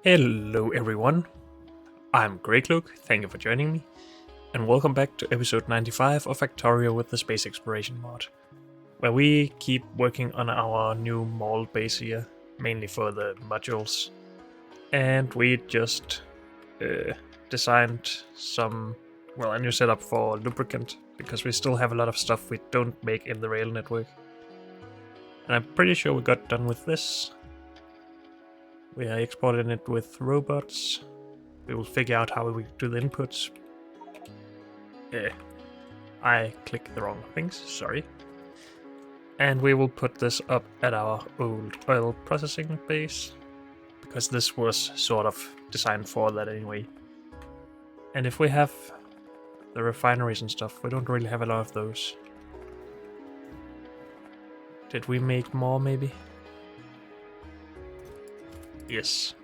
Hello everyone, I'm Greg Luke, thank you for joining me, and welcome back to episode 95 of Factorio with the Space Exploration mod, where we keep working on our new mall base here, mainly for the modules, and we just designed a new setup for lubricant, because we still have a lot of stuff we don't make in the rail network. And I'm pretty sure we got done with this. We are exporting it with robots. We will figure out how we do the inputs. I clicked the wrong things, sorry. And we will put this up at our old oil processing base, because this was sort of designed for that anyway. And if we have the refineries and stuff, we don't really have a lot of those. Did we make more maybe? Yes.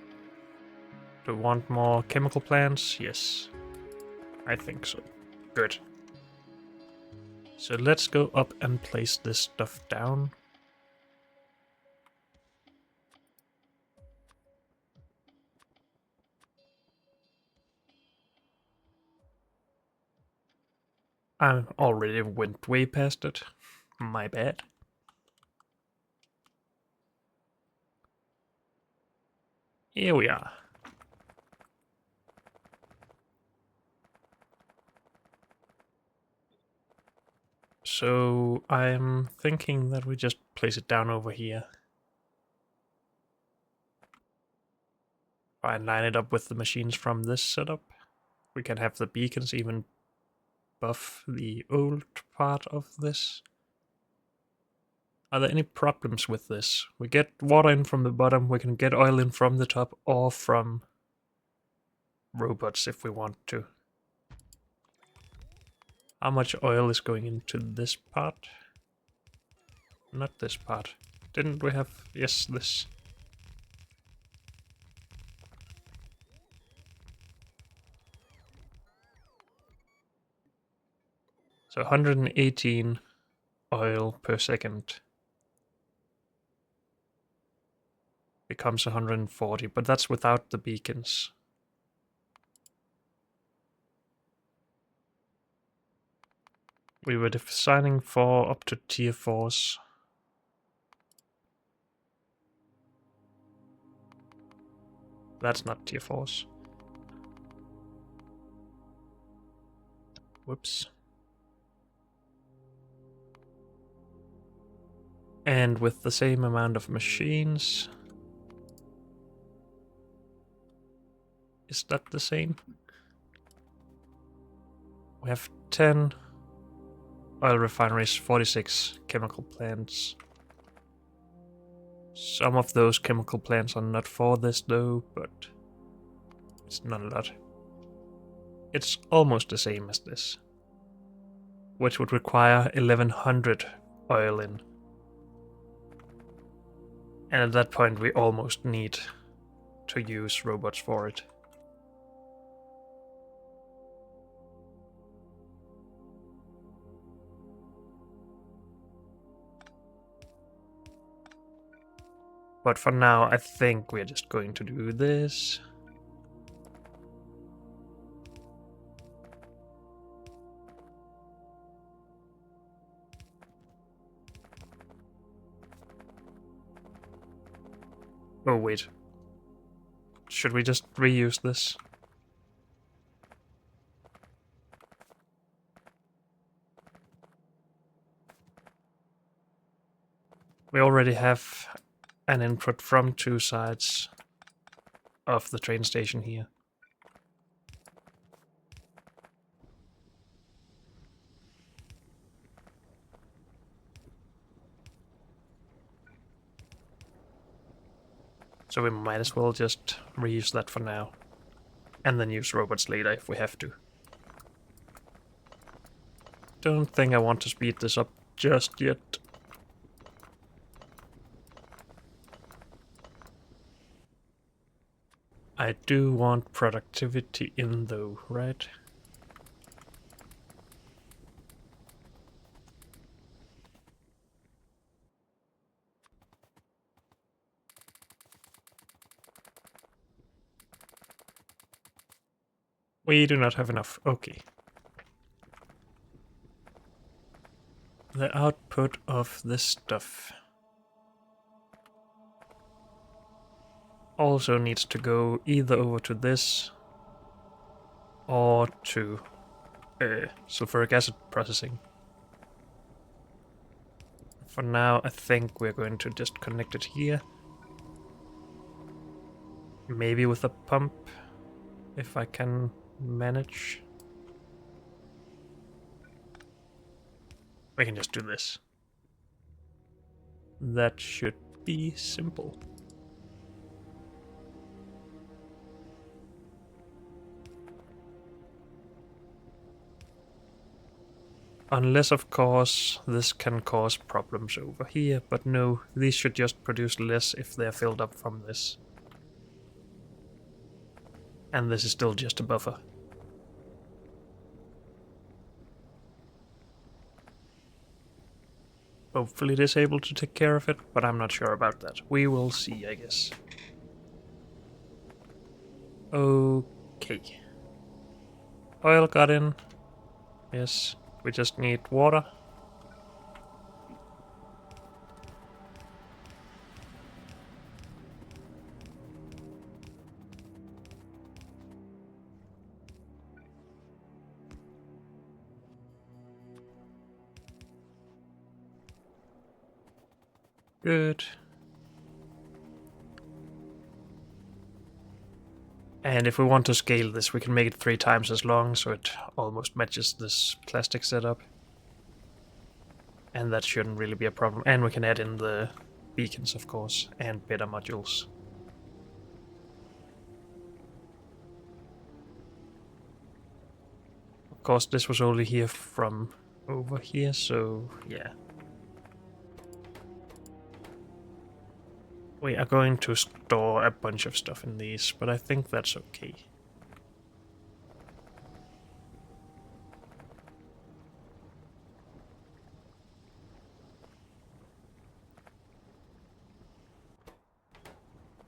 Do we want more chemical plants? Yes. I think so. Good. So let's go up and place this stuff down. I already went way past it. My bad. Here we are. So I'm thinking that we just place it down over here. And line it up with the machines from this setup. We can have the beacons even buff the old part of this. Are there any problems with this? We get water in from the bottom, we can get oil in from the top or from robots if we want to. How much oil is going into this part? Not this part. Didn't we have... yes, this. So 118 oil per second becomes 140, but that's without the beacons. We were designing for up to tier 4s. That's not tier 4s. Whoops. And with the same amount of machines. Is that the same? We have 10 oil refineries, 46 chemical plants. Some of those chemical plants are not for this though, but it's not a lot. It's almost the same as this, which would require 1100 oil in. And at that point we almost need to use robots for it. But for now, I think we're just going to do this. Oh wait. Should we just reuse this? We already have an input from two sides of the train station here. So we might as well just reuse that for now. And then use robots later if we have to. Don't think I want to speed this up just yet. I do want productivity in though, right? We do not have enough. Okay. The output of this stuff also needs to go either over to this or to sulfuric acid processing. For now, I think we're going to just connect it here. Maybe with a pump, if I can manage. We can just do this. That should be simple. Unless, of course, this can cause problems over here, but no, these should just produce less if they're filled up from this. And this is still just a buffer. Hopefully it is able to take care of it, but I'm not sure about that. We will see, I guess. Okay. Oil got in. Yes, we just need water. Good. And if we want to scale this, we can make it 3 times as long, so it almost matches this plastic setup. And that shouldn't really be a problem. And we can add in the beacons, of course, and better modules. Of course, this was only here from over here, so yeah. We are going to store a bunch of stuff in these, but I think that's okay.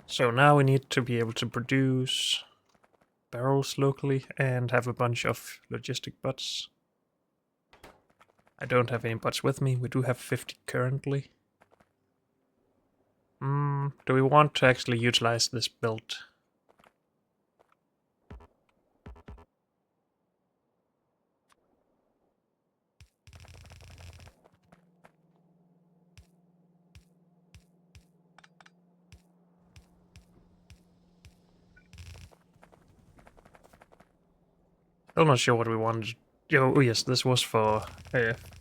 So now we need to be able to produce barrels locally and have a bunch of logistic butts. I don't have any butts with me. We do have 50 currently. Do we want to actually utilize this build? I'm not sure what we wanted. Oh yes, this was for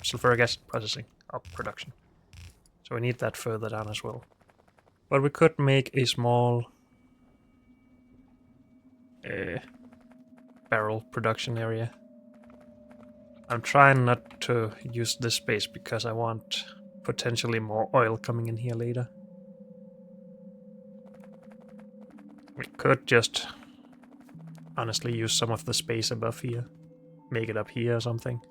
sulfuric acid processing or production. So we need that further down as well. But we could make a small barrel production area. I'm trying not to use this space because I want potentially more oil coming in here later. We could just honestly use some of the space above here. Make it up here or something.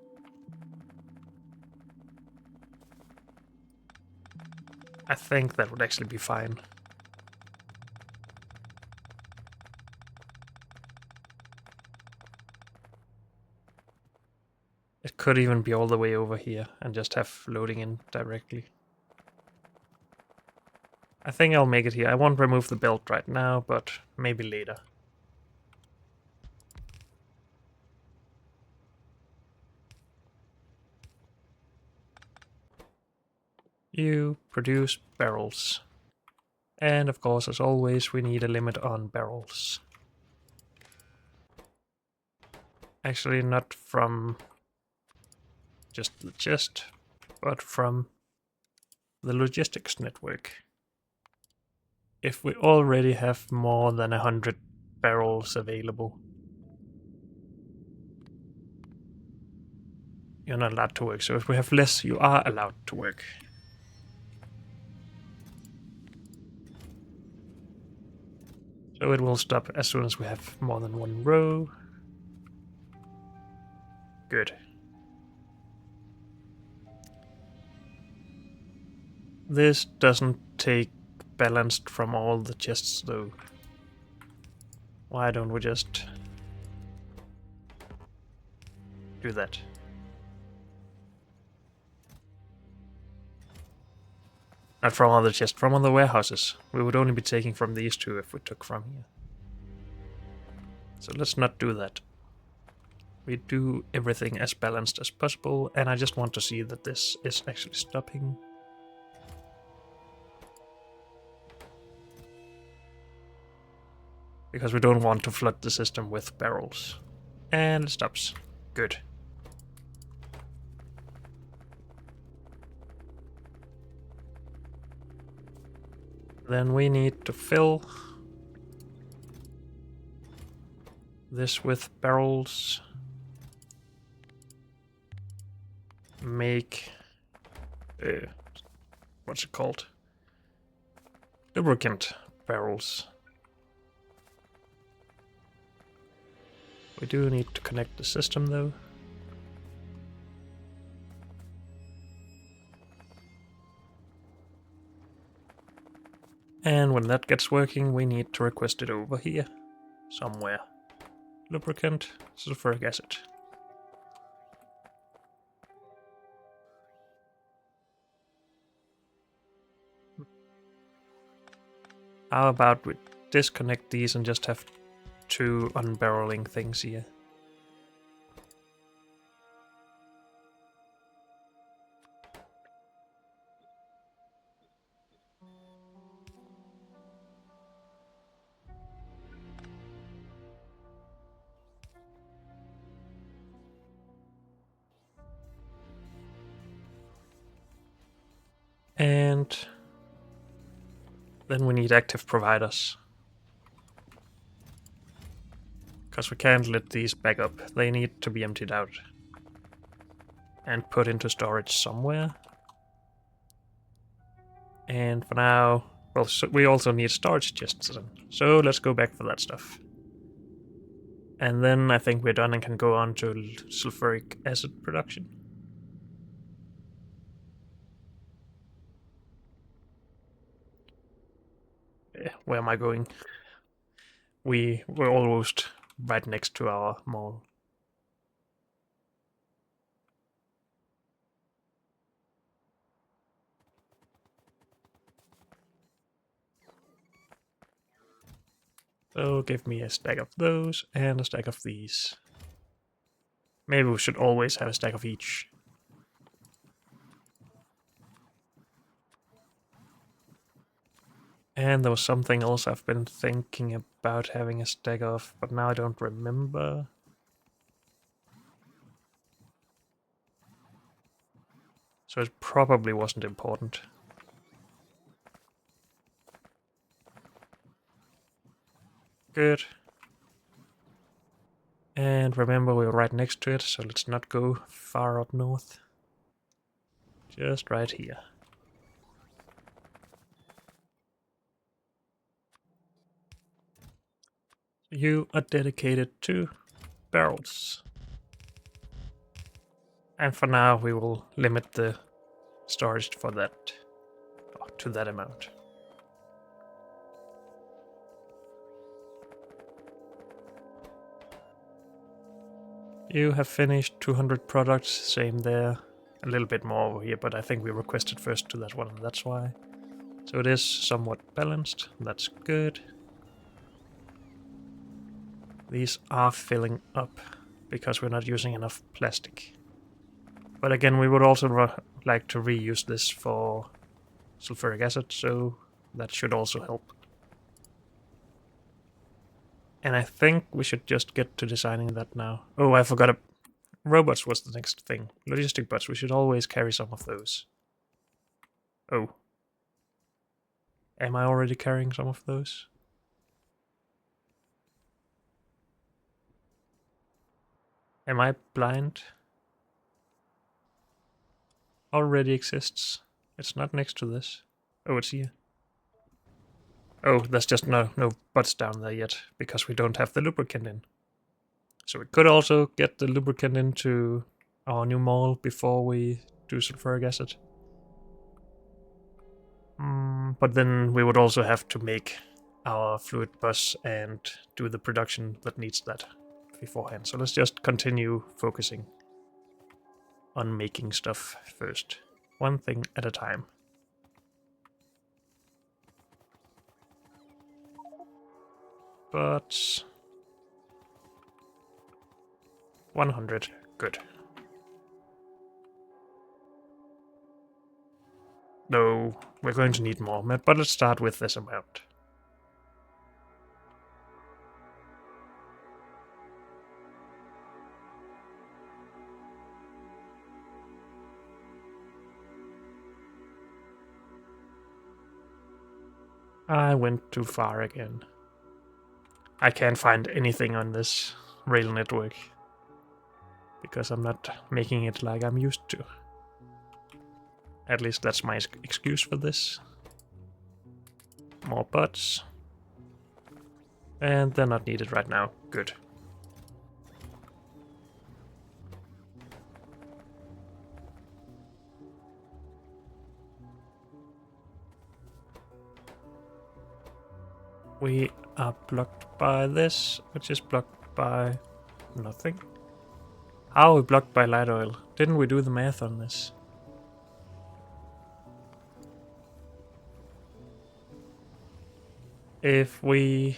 I think that would actually be fine. It could even be all the way over here and just have loading in directly. I think I'll make it here. I won't remove the belt right now, but maybe later. You produce barrels. And of course, as always, we need a limit on barrels. Actually, not from just the chest, but from the logistics network. If we already have more than 100 barrels available, you're not allowed to work. So if we have less, you are allowed to work. So it will stop as soon as we have more than 1 row. Good. This doesn't take balanced from all the chests though. Why don't we just do that. Not from other chests, from other warehouses. We would only be taking from these two if we took from here. So let's not do that. We do everything as balanced as possible, and I just want to see that this is actually stopping. Because we don't want to flood the system with barrels. And it stops. Good. Then we need to fill this with barrels. Make what's it called? Lubricant barrels. We do need to connect the system though. And when that gets working, we need to request it over here somewhere. Lubricant, sulfuric acid. How about we disconnect these and just have two unbarreling things here? And then we need active providers. Because we can't let these back up. They need to be emptied out. And put into storage somewhere. And for now, well, so we also need storage chests then. So let's go back for that stuff. And then I think we're done and can go on to sulfuric acid production. Where am I going? We're almost right next to our mall. So give me a stack of those and a stack of these. Maybe we should always have a stack of each. And there was something else I've been thinking about having a stack of, but now I don't remember. So it probably wasn't important. Good. And remember, we're right next to it, so let's not go far up north. Just right here. You are dedicated to barrels. And for now, we will limit the storage for that to that amount. You have finished 200 products, same there. A little bit more over here, but I think we requested first to that one, and that's why. So it is somewhat balanced, that's good. These are filling up, because we're not using enough plastic. But again, we would also like to reuse this for sulfuric acid, so that should also help. And I think we should just get to designing that now. Oh, I forgot. Robots was the next thing. Logistic bots, we should always carry some of those. Oh. Am I already carrying some of those? Am I blind? Already exists. It's not next to this. Oh, it's here. Oh, there's just no butts down there yet, because we don't have the lubricant in. So we could also get the lubricant into our new mall before we do sulfuric acid. But then we would also have to make our fluid bus and do the production that needs that beforehand. So let's just continue focusing. on making stuff first. One thing at a time. But 100, good. No, we're going to need more, but let's start with this amount. I went too far again. I can't find anything on this rail network because I'm not making it like I'm used to. At least that's my excuse for this. More butts. And they're not needed right now. Good. We are blocked by this, which is blocked by nothing. How are we blocked by light oil? Didn't we do the math on this? If we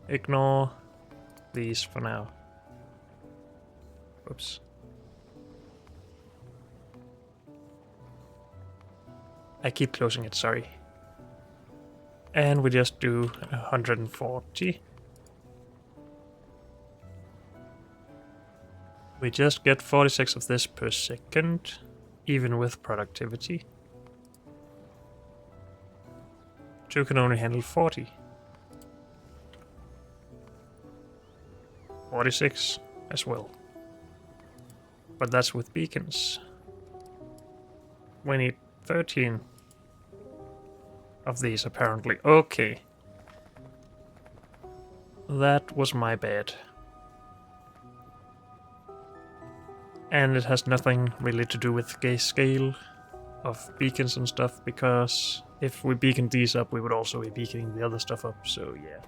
ignore these for now. Oops. I keep closing it, sorry. And we just do 140. We just get 46 of this per second, even with productivity. 2 can only handle 40. 46 as well. But that's with beacons. We need 13 of these apparently. Okay. That was my bad. And it has nothing really to do with the scale of beacons and stuff, because if we beacon these up, we would also be beaconing the other stuff up, so yeah.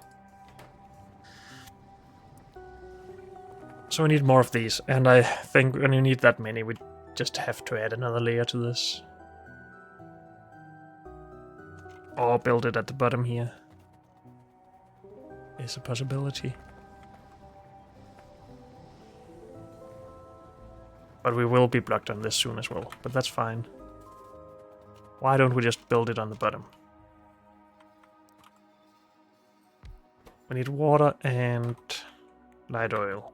So we need more of these, and I think when you need that many, we just have to add another layer to this. Or build it at the bottom here. Is a possibility. But we will be blocked on this soon as well, but that's fine. Why don't we just build it on the bottom? We need water and light oil.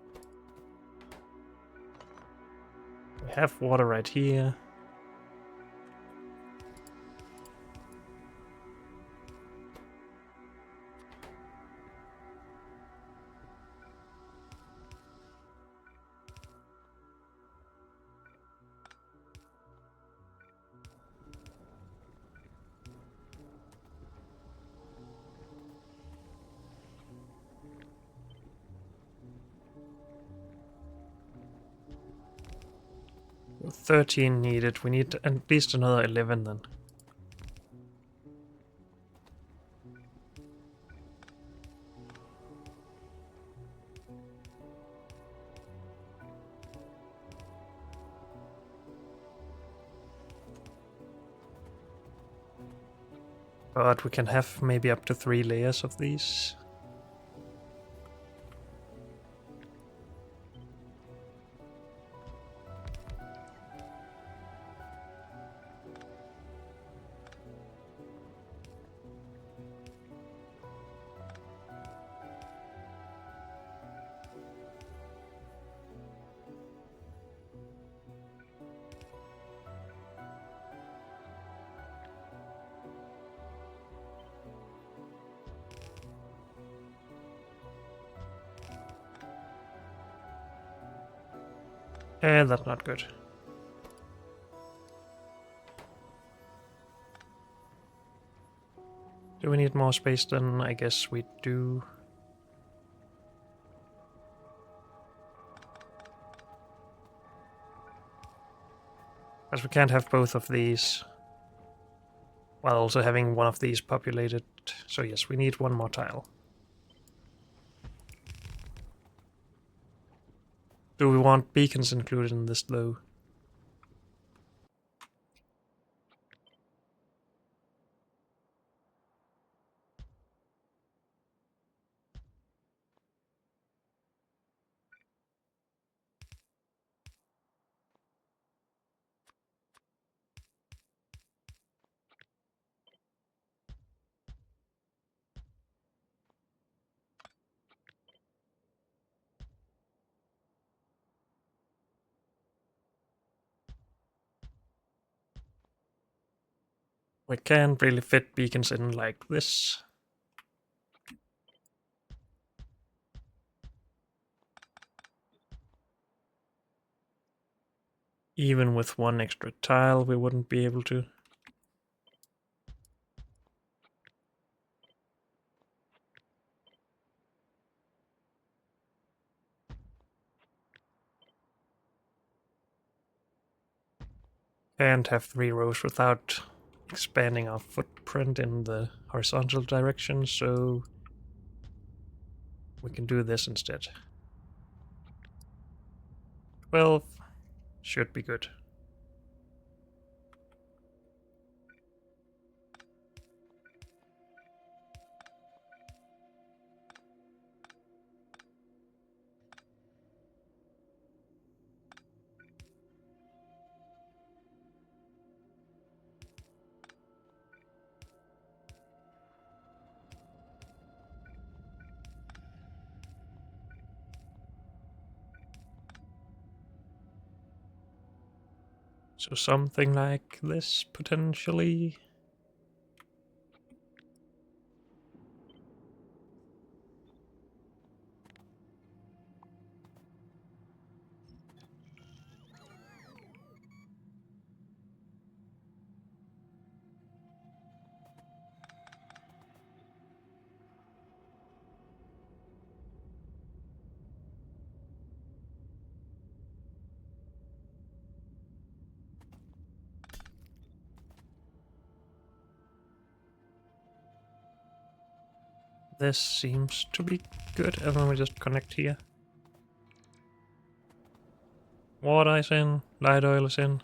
We have water right here. Well, 13 needed. We need at least another 11 then. But we can have maybe up to 3 layers of these. And that's not good. Do we need more space then? I guess we do. As we can't have both of these while also having one of these populated. So yes, we need one more tile. Do we want beacons included in this though? We can't really fit beacons in like this. Even with one extra tile, we wouldn't be able to. And have 3 rows without expanding our footprint in the horizontal direction, so we can do this instead. 12 should be good. So something like this, potentially. This seems to be good, and then we just connect here. Water is in, light oil is in.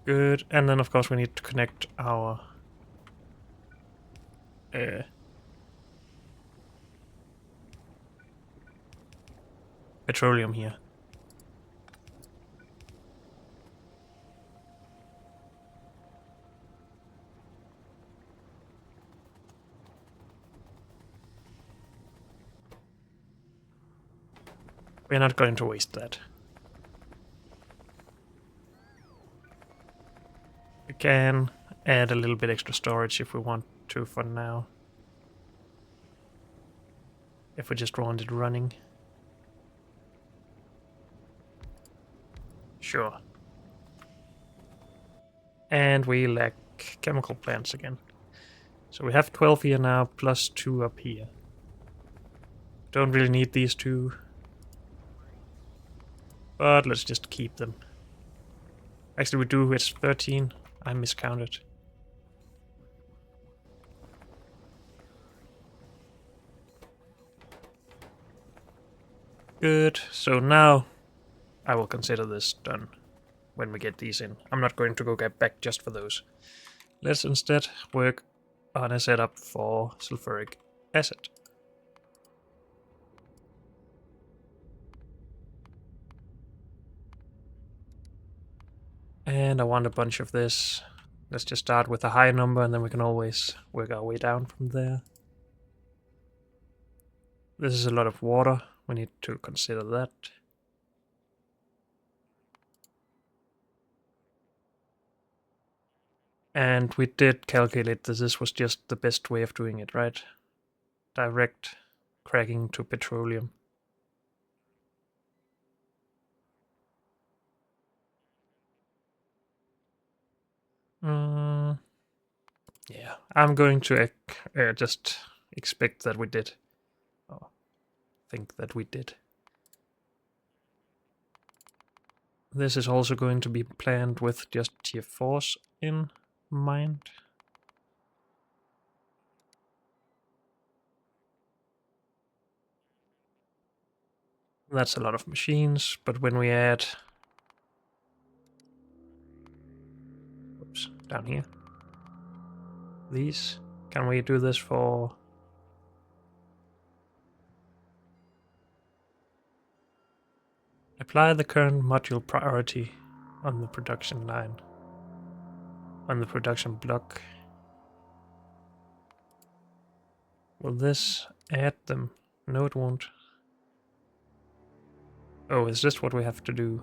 Good, and then of course we need to connect our petroleum here. We're not going to waste that. We can add a little bit extra storage if we want to for now. If we just want it running. Sure. And we lack chemical plants again. So we have 12 here now, plus 2 up here. Don't really need these 2. But let's just keep them. Actually we do, it's 13. I miscounted. Good, so now I will consider this done when we get these in. I'm not going to go get back just for those. Let's instead work on a setup for sulfuric acid. And I want a bunch of this. Let's just start with a high number and then we can always work our way down from there. This is a lot of water. We need to consider that. And we did calculate that this was just the best way of doing it, right? Direct cracking to petroleum. Yeah, I'm going to just expect that we did. Or think that we did. This is also going to be planned with just tier 4s in mind. That's a lot of machines, but when we add... Oops, down here. These. Can we do this for... Apply the current module priority on the production line. On the production block. Will this add them? No, it won't. Oh, is this what we have to do?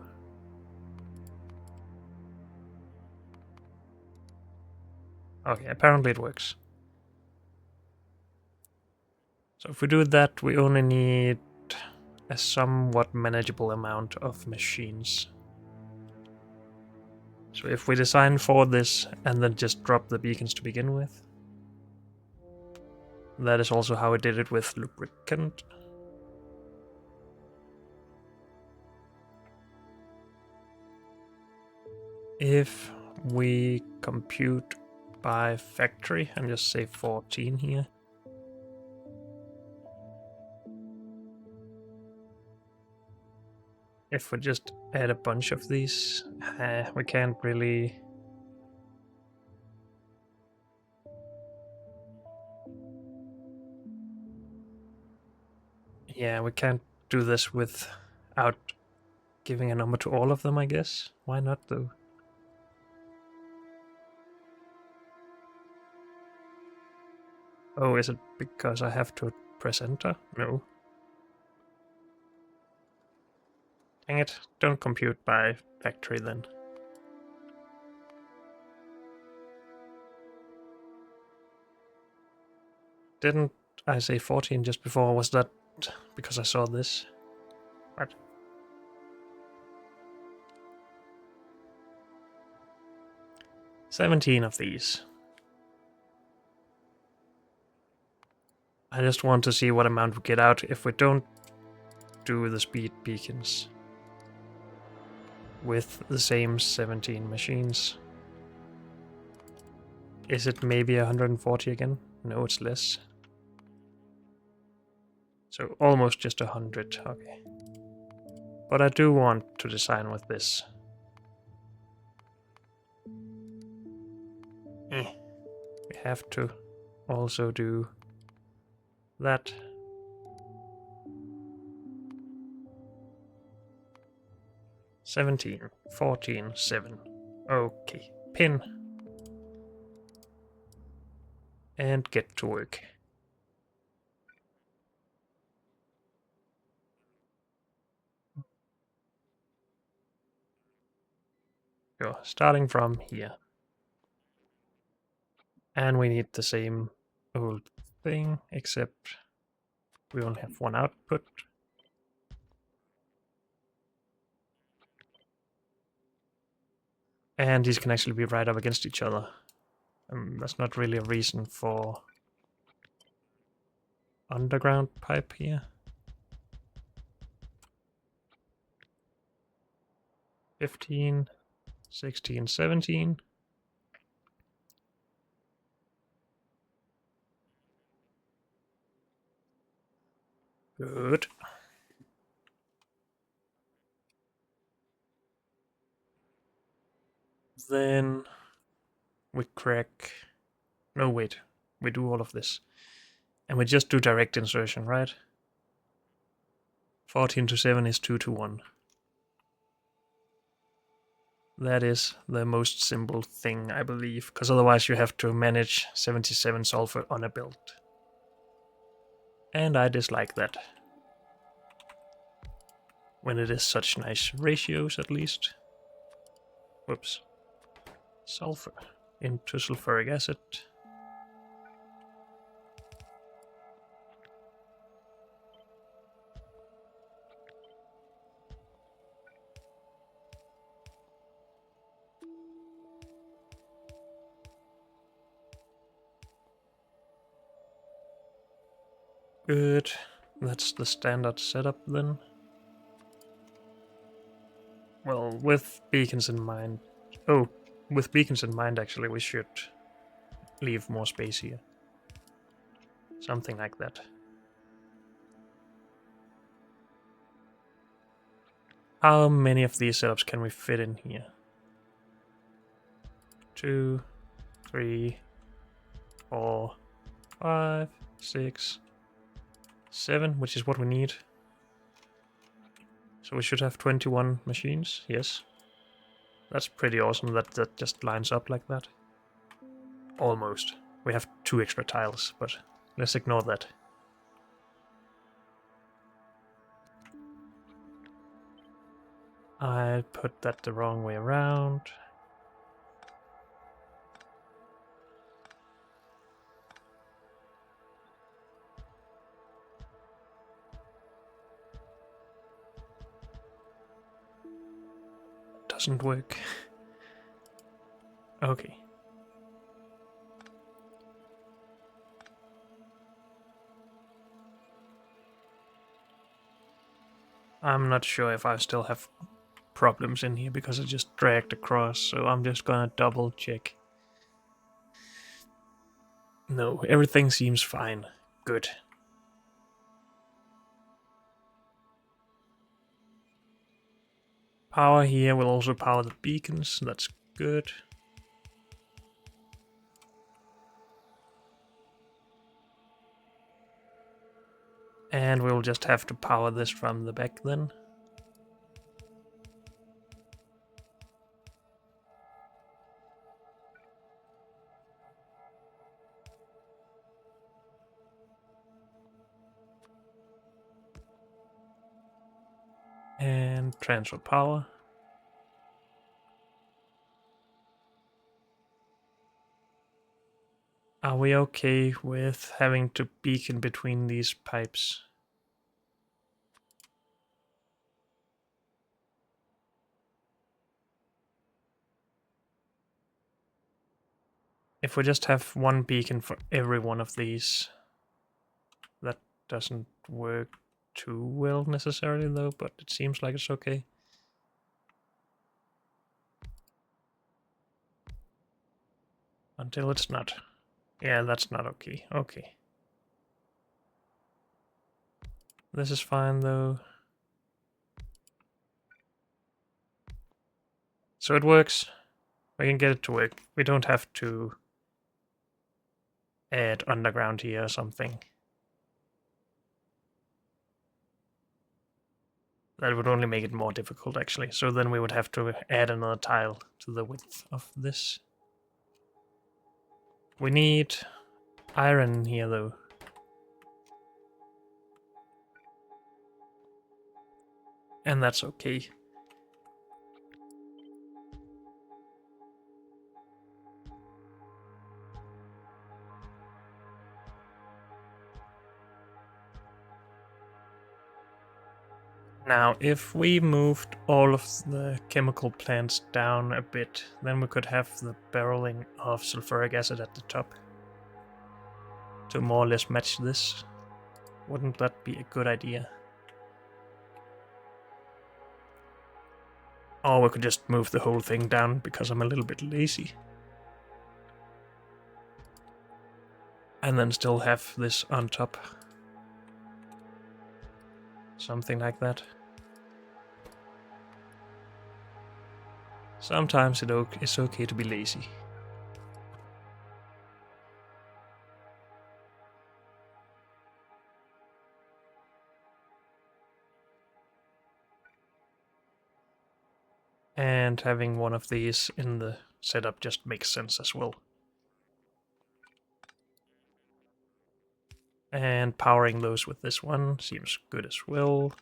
Okay, apparently it works. So if we do that, we only need a somewhat manageable amount of machines. So if we design for this and then just drop the beacons to begin with, that is also how I did it with lubricant. If we compute by factory and just say 14 here, if we just add a bunch of these, we can't really... Yeah, we can't do this without giving a number to all of them, I guess. Why not, though? Oh, is it because I have to press enter? No. Dang it, don't compute by factory then. Didn't I say 14 just before? Was that because I saw this? What? "17 of these. I just want to see what amount we get out if we don't do the speed beacons with the same 17 machines. Is it maybe 140 again? No, it's less. So almost just 100, okay. But I do want to design with this. We have to also do that. "17, 14, 7. Okay, pin. And get to work. Go, starting from here. And we need the same old thing, except we only have one output. And these can actually be right up against each other. That's not really a reason for underground pipe here. 15, 16, 17. Good. Then we crack... No, wait. We do all of this. And we just do direct insertion, right? 14 to 7 is 2 to 1. That is the most simple thing, I believe, because otherwise you have to manage 77 sulfur on a build. And I dislike that. When it is such nice ratios, at least. Whoops. Sulfur into sulfuric acid. Good. That's the standard setup then. Well, with beacons in mind... Oh, with beacons in mind, actually, we should leave more space here. Something like that. How many of these setups can we fit in here? 2, 3, 4, 5, 6, 7, which is what we need. So we should have 21 machines, yes. That's pretty awesome that that just lines up like that. Almost. We have 2 extra tiles, but let's ignore that. I put that the wrong way around. Doesn't work. Okay. I'm not sure if I still have problems in here because I just dragged across, so I'm just gonna double check. No, everything seems fine. Good. Power here will also power the beacons, that's good. And we'll just have to power this from the back then. And transfer power. Are we okay with having to beacon between these pipes? If we just have one beacon for every one of these, that doesn't work too well necessarily though, but it seems like it's okay. Until it's not. Yeah, that's not okay. Okay. This is fine though. So it works. We can get it to work. We don't have to add underground here or something. That would only make it more difficult actually. So then we would have to add another tile to the width of this. We need iron here though. And that's okay. Now, if we moved all of the chemical plants down a bit, then we could have the barreling of sulfuric acid at the top to more or less match this. Wouldn't that be a good idea? Or we could just move the whole thing down because I'm a little bit lazy. And then still have this on top. Something like that. Sometimes it's okay to be lazy. And having one of these in the setup just makes sense as well. And powering those with this one seems good as well.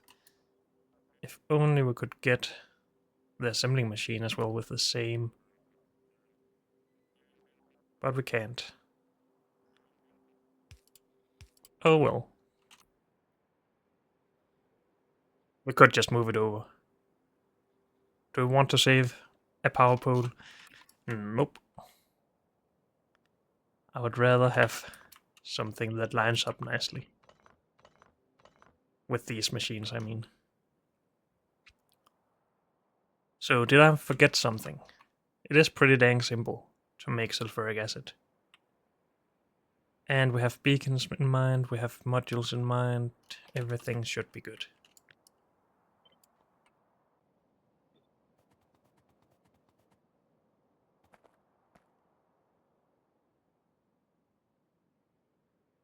If only we could get the assembling machine as well with the same. But we can't. Oh well. We could just move it over. Do we want to save a power pole? Nope. I would rather have something that lines up nicely. With these machines, I mean. So, did I forget something? It is pretty dang simple to make sulfuric acid. And we have beacons in mind, we have modules in mind, everything should be good.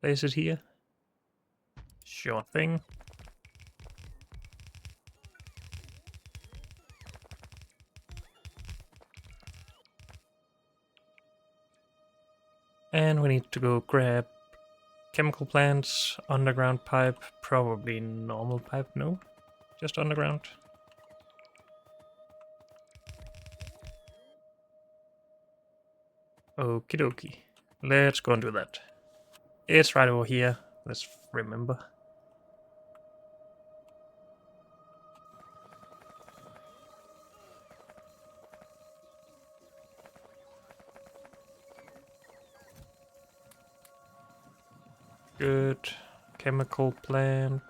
Place it here. Sure thing. And we need to go grab chemical plants, underground pipe, probably normal pipe, no? Just underground. Okie dokie. Let's go and do that. It's right over here. Let's remember. Good. Chemical plant.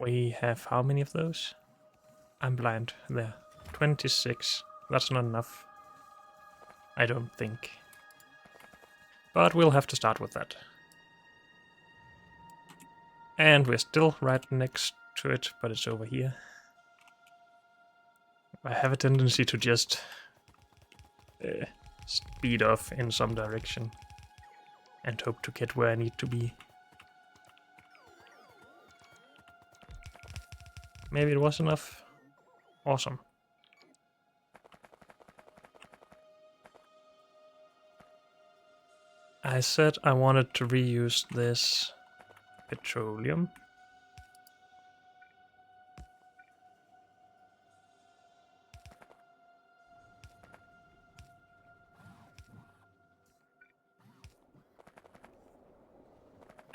We have how many of those? I'm blind. There. 26. That's not enough. I don't think. But we'll have to start with that. And we're still right next to it, but it's over here. I have a tendency to just speed off in some direction and hope to get where I need to be. Maybe it was enough. Awesome. I said I wanted to reuse this petroleum.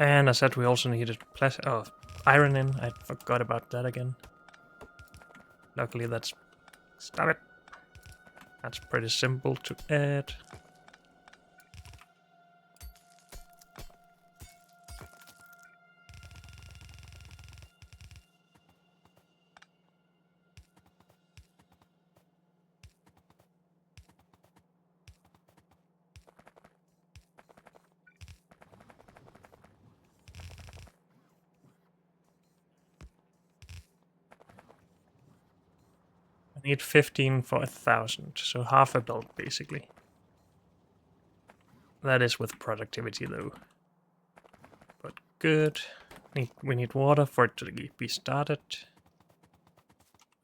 And I said we also needed iron in. I forgot about that again. Luckily that's... Stop it! That's pretty simple to add. I need 15 for 1,000, so half a belt basically. That is with productivity though. But good. We need water for it to be started.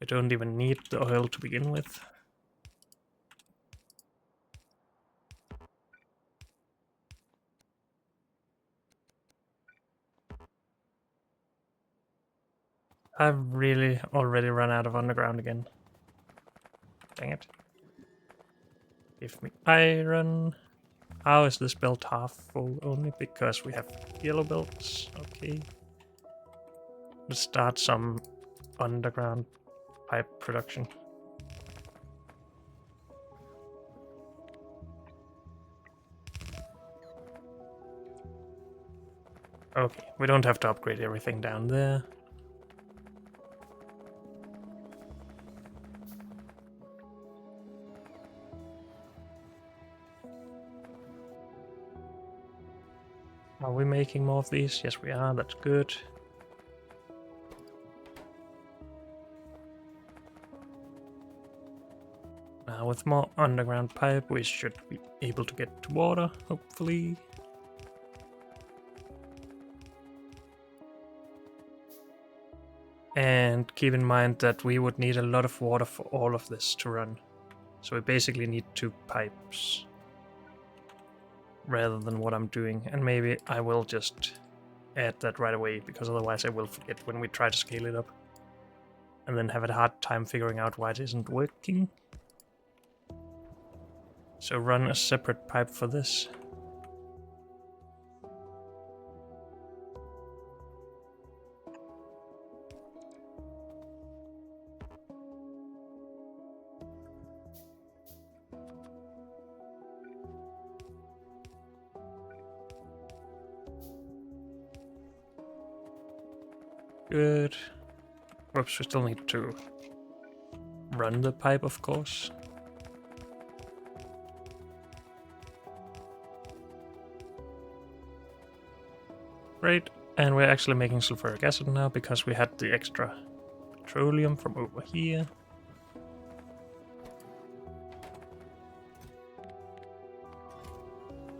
We don't even need the oil to begin with. I've really already run out of underground again. Dang it. Give me iron. How is this belt half full? Only because we have yellow belts. Okay. Let's start some underground pipe production. Okay, we don't have to upgrade everything down there. Are we making more of these? Yes, we are. That's good. Now, with more underground pipe, we should be able to get to water, hopefully. And keep in mind that we would need a lot of water for all of this to run. So we basically need 2 pipes. Rather than what I'm doing, and maybe I will just add that right away, because otherwise I will forget when we try to scale it up and then have a hard time figuring out why it isn't working. So run a separate pipe for this. Good. Whoops, we still need to run the pipe, of course. Great, and we're actually making sulfuric acid now because we had the extra petroleum from over here.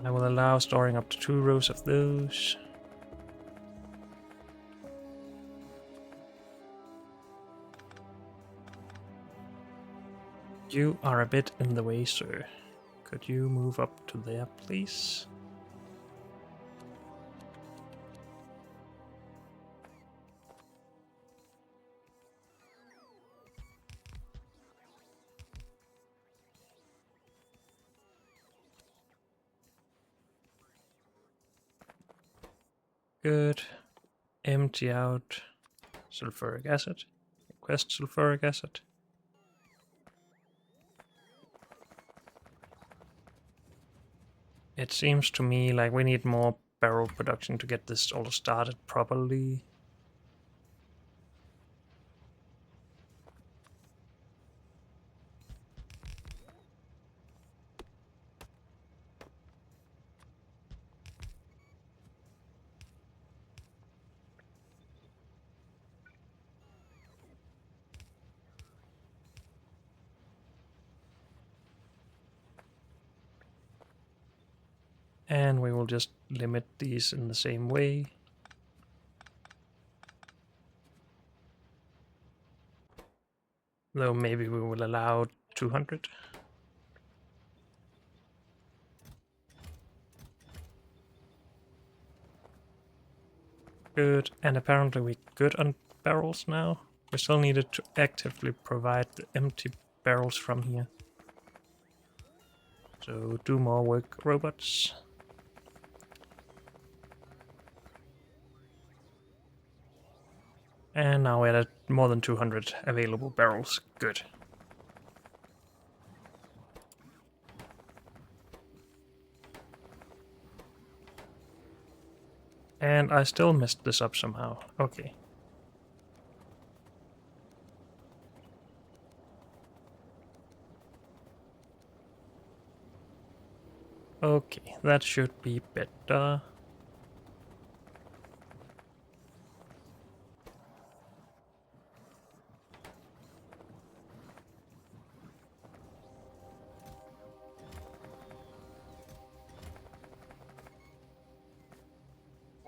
I will allow storing up to 2 rows of those. You are a bit in the way, sir. Could you move up to there, please? Good. Empty out sulfuric acid. Request sulfuric acid. It seems to me like we need more barrel production to get this all started properly. And we will just limit these in the same way. Though maybe we will allow 200. Good, and apparently we're good on barrels now. We still needed to actively provide the empty barrels from here. So do more work, robots. And now we're at more than 200 available barrels. Good. And I still messed this up somehow. Okay. Okay, that should be better.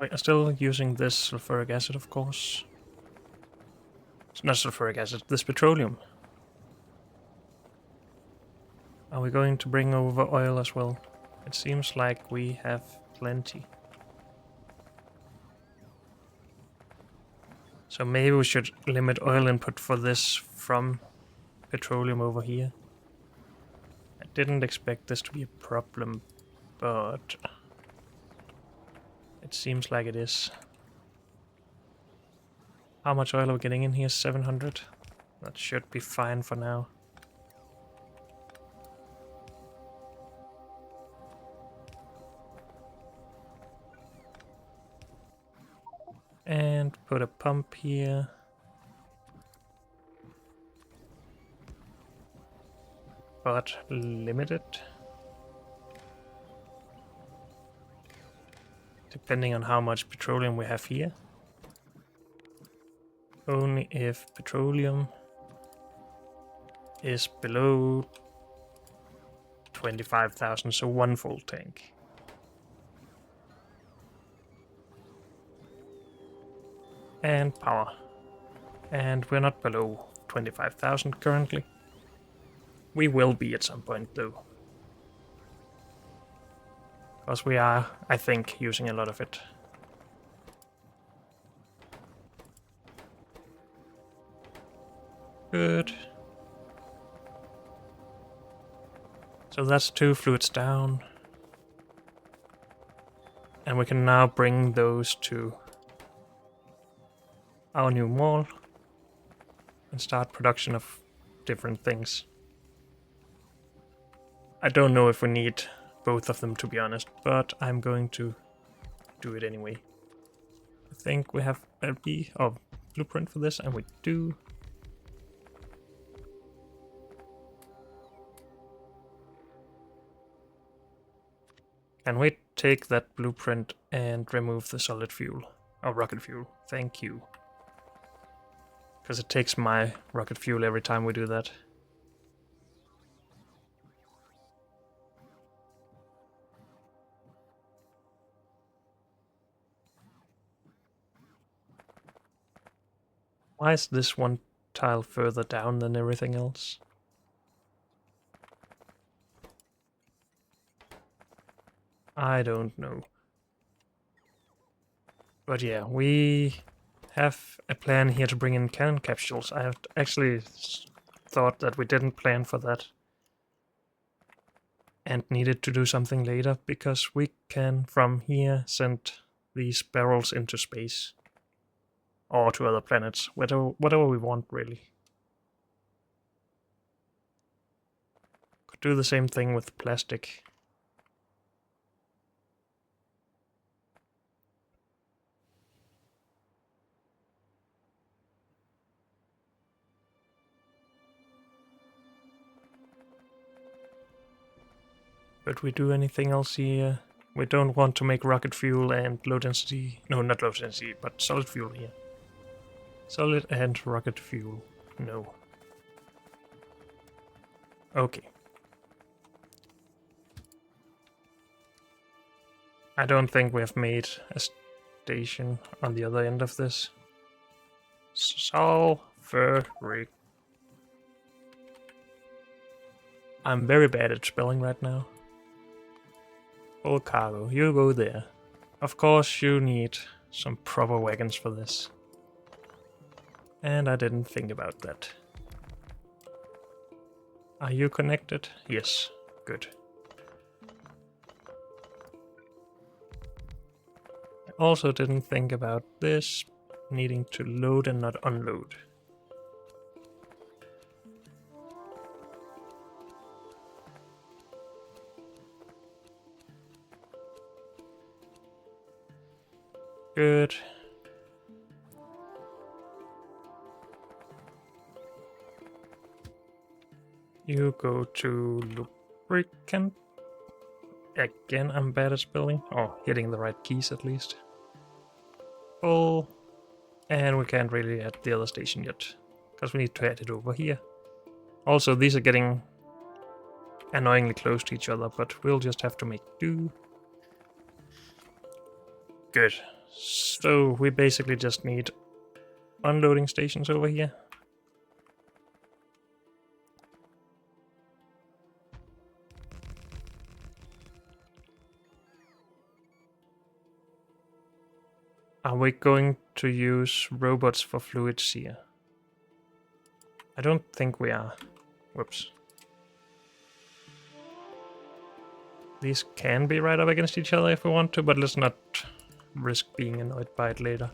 We are still using this sulfuric acid, of course. It's not sulfuric acid, this petroleum. Are we going to bring over oil as well? It seems like we have plenty. So maybe we should limit oil input for this from petroleum over here. I didn't expect this to be a problem, but it seems like it is. How much oil are we getting in here? 700? That should be fine for now. And put a pump here. But limited. Depending on how much petroleum we have here. Only if petroleum is below 25,000, so one full tank. And power. And we're not below 25,000 currently. We will be at some point though. Because we are, I think, using a lot of it. Good. So that's 2 fluids down. And we can now bring those to our new mall and start production of different things. I don't know if we need both of them, to be honest, but I'm going to do it anyway. I think we have a blueprint for this, and we do. Can we take that blueprint and remove the solid fuel? Or rocket fuel. Thank you. Because it takes my rocket fuel every time we do that. Why is this one tile further down than everything else? I don't know. But yeah, we have a plan here to bring in cannon capsules. I have actually thought that we didn't plan for that and needed to do something later, because we can from here send these barrels into space or to other planets, whatever we want really. Could do the same thing with plastic. But we do anything else here? We don't want to make rocket fuel and low density... No, not low density, but solid fuel here. Solid and rocket fuel. No. Okay. I don't think we have made a station on the other end of this. Sulfuric. I'm very bad at spelling right now. Full cargo, you go there. Of course you need some proper wagons for this. And I didn't think about that. Are you connected? Yes, good. I also didn't think about this needing to load and not unload. Good. You go to lubricant. Again, I'm bad at spelling. Oh, hitting the right keys at least. Full. And we can't really add the other station yet, because we need to add it over here. Also, these are getting annoyingly close to each other, but we'll just have to make do. Good. So we basically just need unloading stations over here. Are we going to use robots for fluids here? I don't think we are. Whoops. These can be right up against each other if we want to, but let's not risk being annoyed by it later.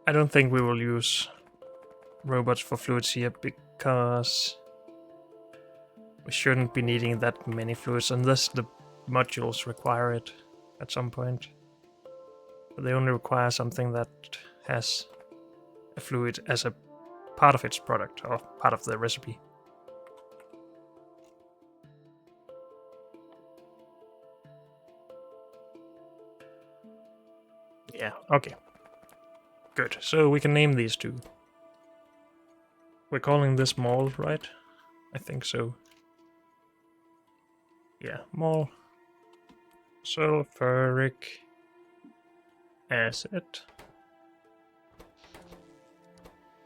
I don't think we will use robots for fluids here, because we shouldn't be needing that many fluids unless the modules require it at some point. But they only require something that has a fluid as a part of its product or part of the recipe. Yeah, okay. Good, so we can name these two. We're calling this mall, right? I think so. Yeah, mall. Sulfuric acid.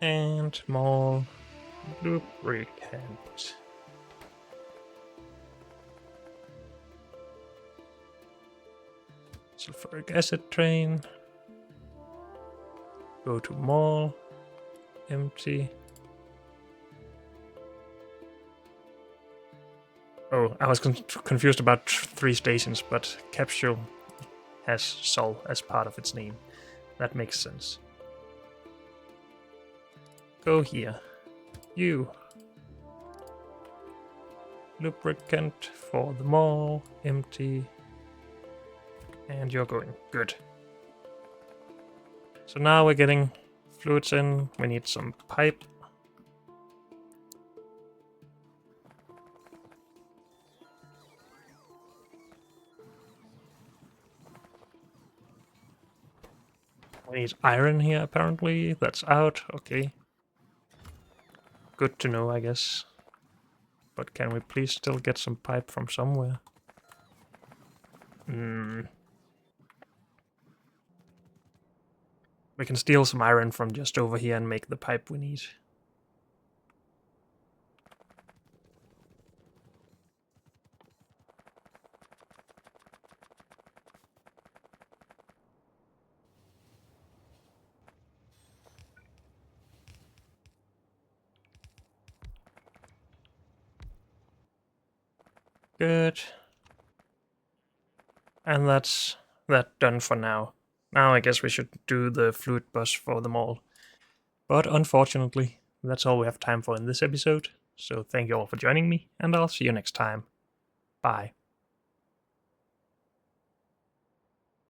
And mall lubricant. Sulfuric acid train. Go to mall. Empty. Oh, I was confused about 3 stations, but capsule has Sol as part of its name. That makes sense. Go here. You. Lubricant for the mall. Empty. And you're going. Good. So now we're getting fluids in. We need some pipe. We need iron here, apparently. That's out. Okay. Good to know, I guess. But can we please still get some pipe from somewhere? We can steal some iron from just over here and make the pipe we need. Good. And that's that done for now. Now I guess we should do the fluid bus for them all. But unfortunately, that's all we have time for in this episode. So thank you all for joining me, and I'll see you next time. Bye.